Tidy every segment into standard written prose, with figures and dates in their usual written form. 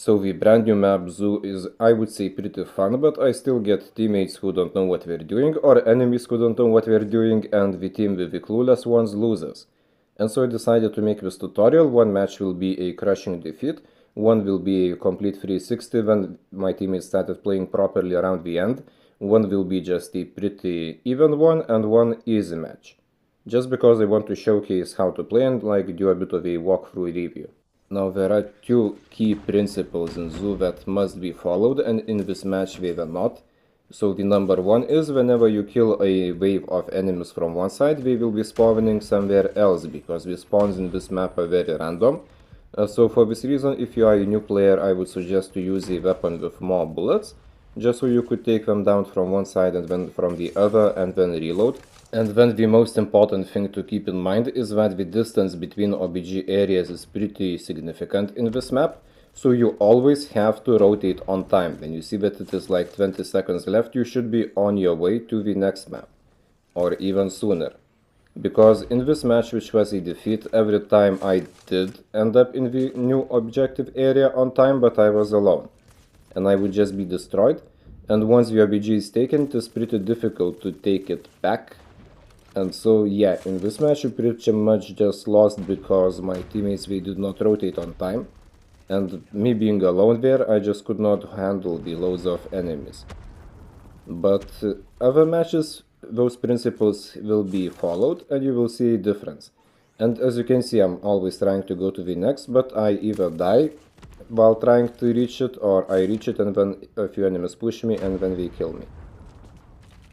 So the brand new map Zoo is, I would say, pretty fun, but I still get teammates who don't know what they're doing, or enemies who don't know what they're doing, and the team with the clueless ones loses. And so I decided to make this tutorial. One match will be a crushing defeat, one will be a complete 360 when my teammates started playing properly around the end, one will be just a pretty even one, and one easy match. Just because I want to showcase how to play and do a bit of a walkthrough review. Now there are two key principles in Zoo that must be followed, and in this match they were not. So the number one is whenever you kill a wave of enemies from one side, they will be spawning somewhere else, because the spawns in this map are very random. So for this reason, if you are a new player, I would suggest to use a weapon with more bullets, just so you could take them down from one side and then from the other and then reload. And then the most important thing to keep in mind is that the distance between OBG areas is pretty significant in this map, so you always have to rotate on time. When you see that it is like 20 seconds left, you should be on your way to the next map, or even sooner. Because in this match, which was a defeat, every time I did end up in the new objective area on time, but I was alone, and I would just be destroyed. And once the OBG is taken, it is pretty difficult to take it back. And so yeah, in this match I pretty much just lost because my teammates, they did not rotate on time. And me being alone there, I just could not handle the loads of enemies. But other matches, those principles will be followed and you will see a difference. And as you can see, I'm always trying to go to the next, but I either die while trying to reach it, or I reach it and then a few enemies push me and then they kill me.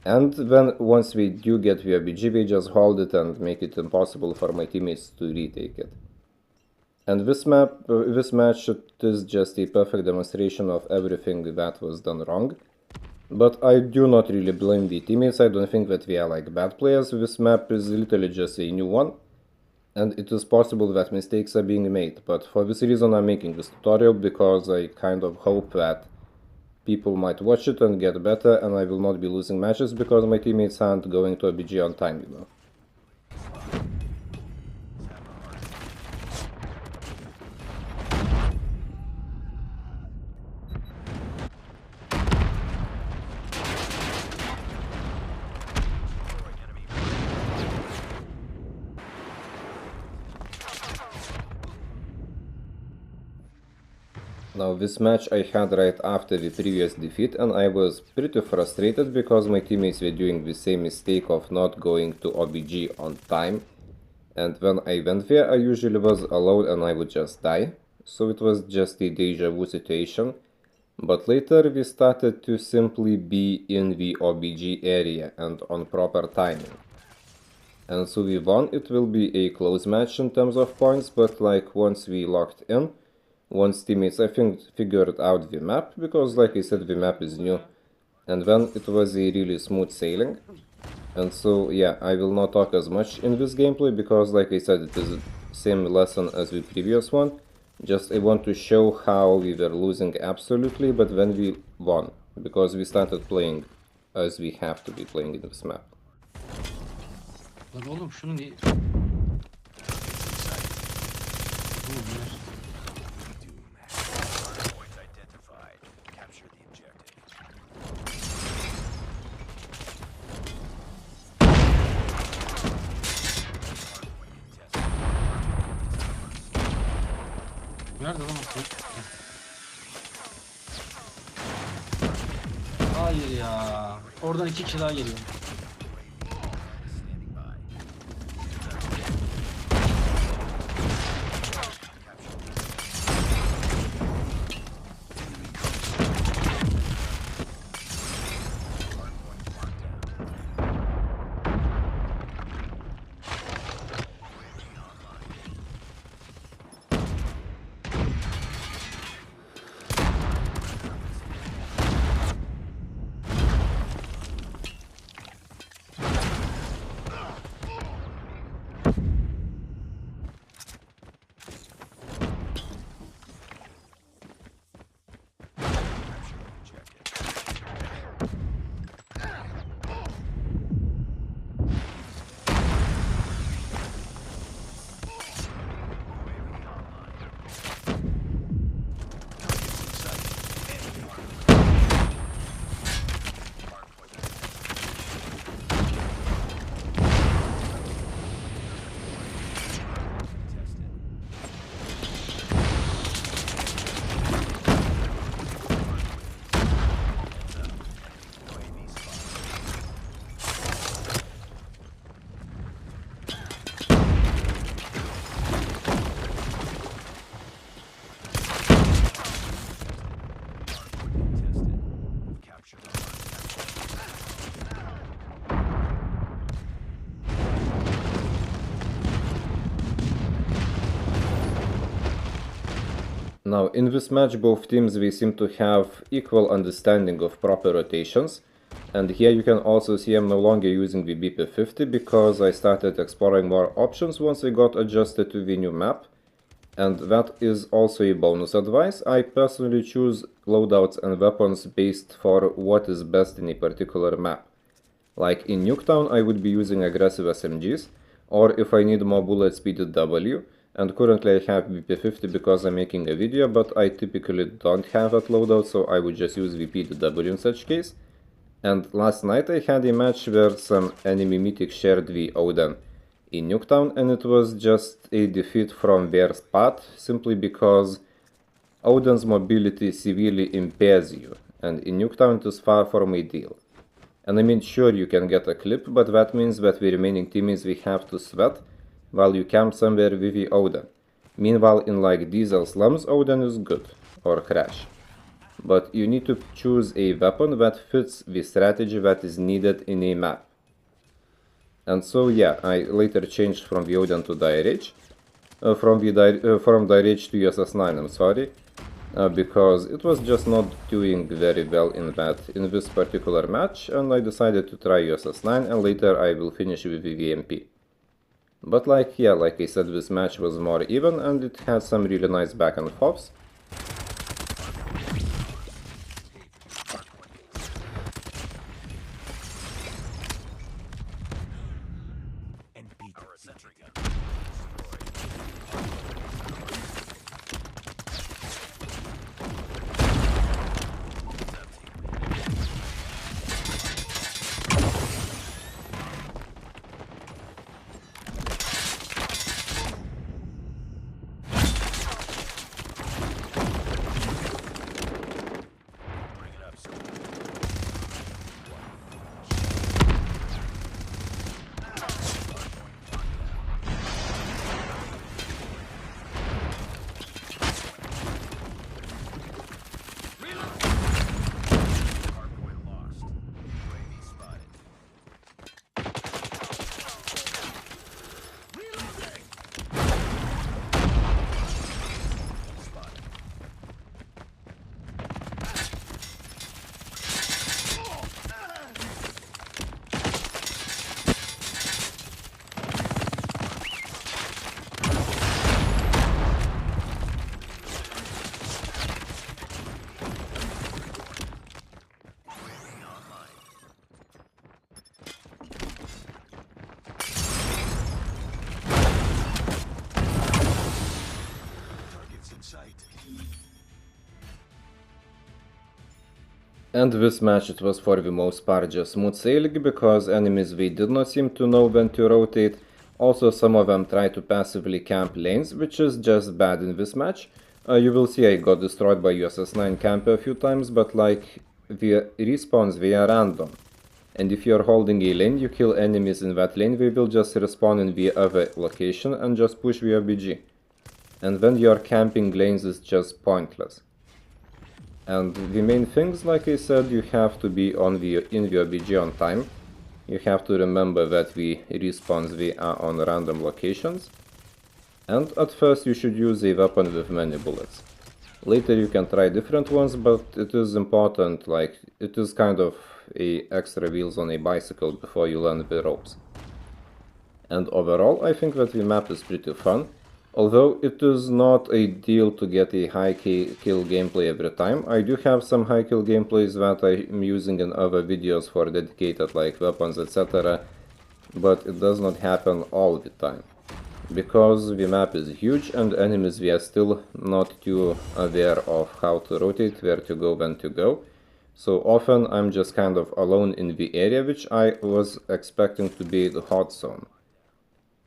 And then once we do get the OBG, we just hold it and make it impossible for my teammates to retake it. And this match, it is just a perfect demonstration of everything that was done wrong. But I do not really blame the teammates. I don't think that they are like bad players. This map is literally just a new one, and it is possible that mistakes are being made. But for this reason I'm making this tutorial, because I kind of hope that people might watch it and get better, and I will not be losing matches because my teammates aren't going to OBG on time, you know. Now this match I had right after the previous defeat, and I was pretty frustrated because my teammates were doing the same mistake of not going to OBG on time. And when I went there, I usually was alone and I would just die. So it was just a deja vu situation. But later we started to simply be in the OBG area and on proper timing. And so we won. It will be a close match in terms of points, but like once we locked in, once teammates, I think, figured out the map, because like I said, the map is new, and then it was a really smooth sailing. And so yeah, I will not talk as much in this gameplay, because like I said, it is the same lesson as the previous one. Just I want to show how we were losing absolutely, but then we won, because we started playing as we have to be playing in this map. Lan oğlum şunu niye... Nerede lan o? Hayır ya. Oradan 2 kişi daha geliyor. Now, in this match, both teams they seem to have equal understanding of proper rotations, and here you can also see I'm no longer using the BP50 because I started exploring more options once I got adjusted to the new map, and that is also a bonus advice. I personally choose loadouts and weapons based for what is best in a particular map. Like in Nuketown, I would be using aggressive SMGs, or if I need more bullet speed W, and currently I have BP50 because I'm making a video, but I typically don't have that loadout, so I would just use VP-W in such case. And last night I had a match where some enemy mythic shared the Odin in Nuketown, and it was just a defeat from their spot, simply because Odin's mobility severely impairs you, and in Nuketown it is far from ideal. And I mean, sure, you can get a clip, but that means that the remaining teammates will have to sweat while you camp somewhere with the Odin. Meanwhile, in like Diesel slums, Odin is good, or Crash. But you need to choose a weapon that fits the strategy that is needed in a map. And so yeah, I later changed from the Odin to Dire Rage, from Dire Rage to USS9, I'm sorry, because it was just not doing very well in this particular match, and I decided to try USS9, and later I will finish with the VMP. But like I said, this match was more even, and it had some really nice back and forths. And this match, it was for the most part just smooth sailing, because enemies they did not seem to know when to rotate. Also, some of them tried to passively camp lanes, which is just bad in this match. You will see I got destroyed by USS9 camper a few times, but like, the respawns, they are random. And if you're holding a lane, you kill enemies in that lane, they will just respawn in the other location and just push the RBG. And when you're camping lanes, it's just pointless. And the main things, like I said, you have to be in the RBG on time. You have to remember that the respawns they are on random locations. And at first you should use a weapon with many bullets. Later you can try different ones, but it is important, like, it is kind of a extra wheels on a bicycle before you learn the ropes. And overall, I think that the map is pretty fun. Although it is not ideal to get a high kill gameplay every time, I do have some high kill gameplays that I'm using in other videos for dedicated like weapons, etc. But it does not happen all the time. Because the map is huge and enemies we are still not too aware of how to rotate, where to go, when to go. So often I'm just kind of alone in the area, which I was expecting to be the hot zone.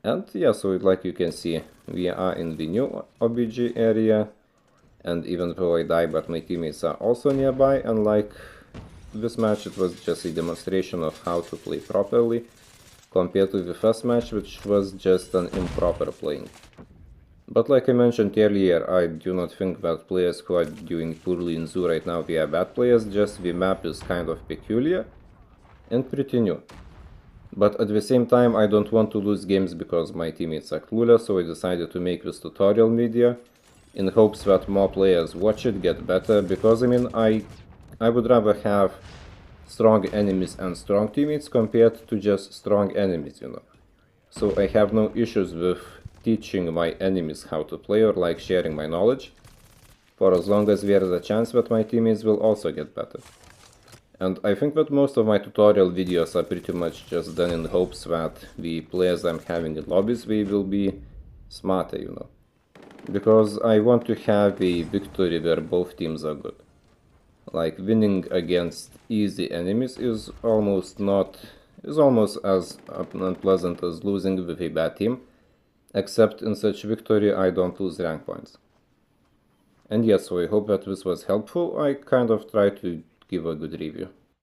And yeah, so like you can see, we are in the new OBG area, and even though I die, but my teammates are also nearby, and like this match, it was just a demonstration of how to play properly, compared to the first match, which was just an improper playing. But like I mentioned earlier, I do not think that players who are doing poorly in Zoo right now, they are bad players, just the map is kind of peculiar and pretty new. But at the same time, I don't want to lose games because my teammates are clueless, so I decided to make this tutorial video. in hopes that more players watch it, get better, because I mean, I would rather have strong enemies and strong teammates compared to just strong enemies, you know. So I have no issues with teaching my enemies how to play or like sharing my knowledge, for as long as there is a chance that my teammates will also get better. And I think that most of my tutorial videos are pretty much just done in hopes that the players I'm having in lobbies, they will be smarter, you know. Because I want to have a victory where both teams are good. Like, winning against easy enemies is almost as unpleasant as losing with a bad team, except in such victory I don't lose rank points. And yes, so I hope that this was helpful. I kind of tried to give a good review.